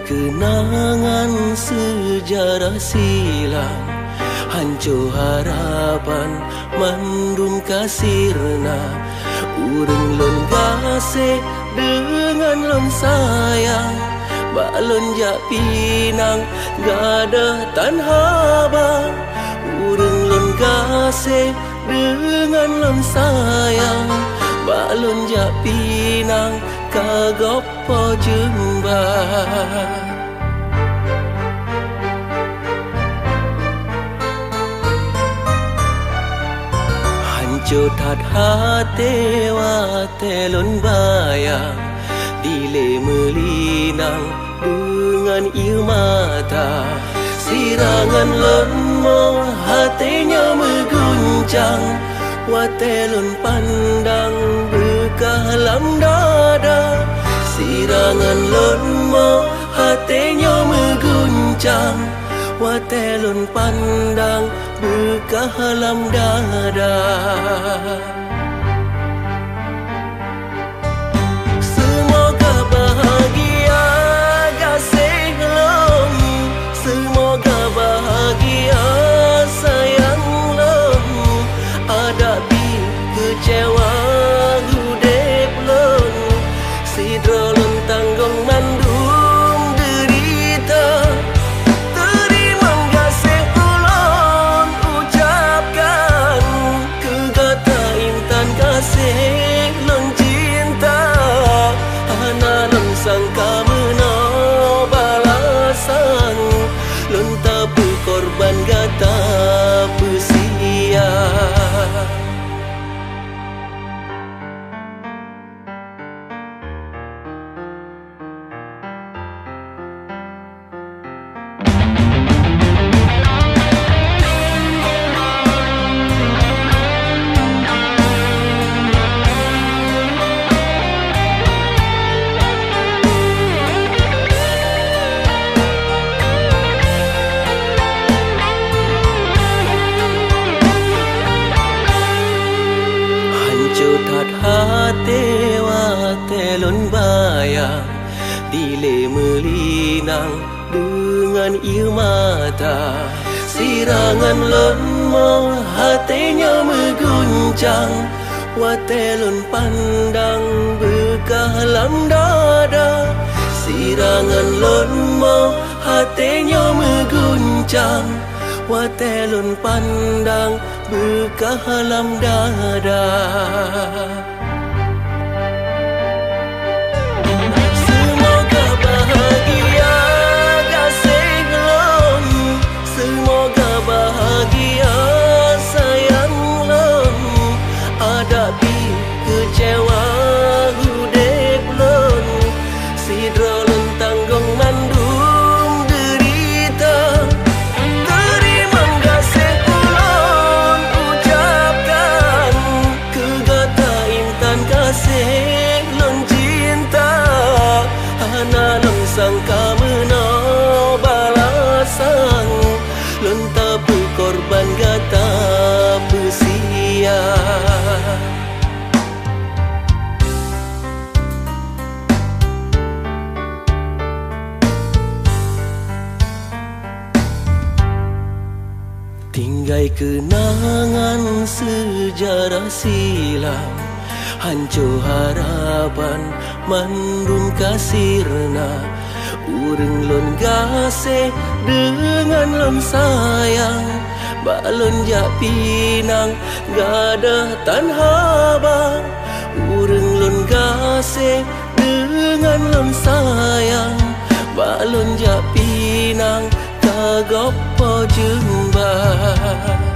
kenangan sejarah silam, hancur harapan mandum kasirna. Urang lon gasih dengan lon sayang, balon jak pinang gadah tanha bang. Urang lon gasih dengan lon sayang, balon jak pinang kagopo jembah. Jotat hati watelon bayang, dile melinang dengan iu mata. Sirangan lonmo hatinya mengguncang, watelon pandang berkalam dada. Sirangan lonmo hatinya mengguncang, watelon pandang berkalam dada. Semoga bahagia kasih long, semoga bahagia sayang long. Hadapi kecewa hudep long, sidrolon tanggung mandum derita. Lon cinta hana lon sangka meno balasan, lon tapu korban gata pesia. Jotat hati watelon bayang, dile melinang dengan iu mata. Sirangan lonmo hatinya mengguncang, watelon pandang berkalam dada. Sirangan lonmo hatinya mengguncang, watelon pandang berkalam dada. Semoga bahagia kasih long, semoga bahagia sayang long. Hadapi kecewa hudep long, sidrolon tanggung mandum derita. Lon cinta hana lon sangka meno balasan, lon tapu korban gata pesia. Tinggai kenangan sejarah silam, hancur harapan mandum kasirna. Urang lon gasih dengan lon sayang, balon jak pinang gadah tanha bang. Urang lon gasih dengan lon sayang, balon jak pinang kagopo jembah.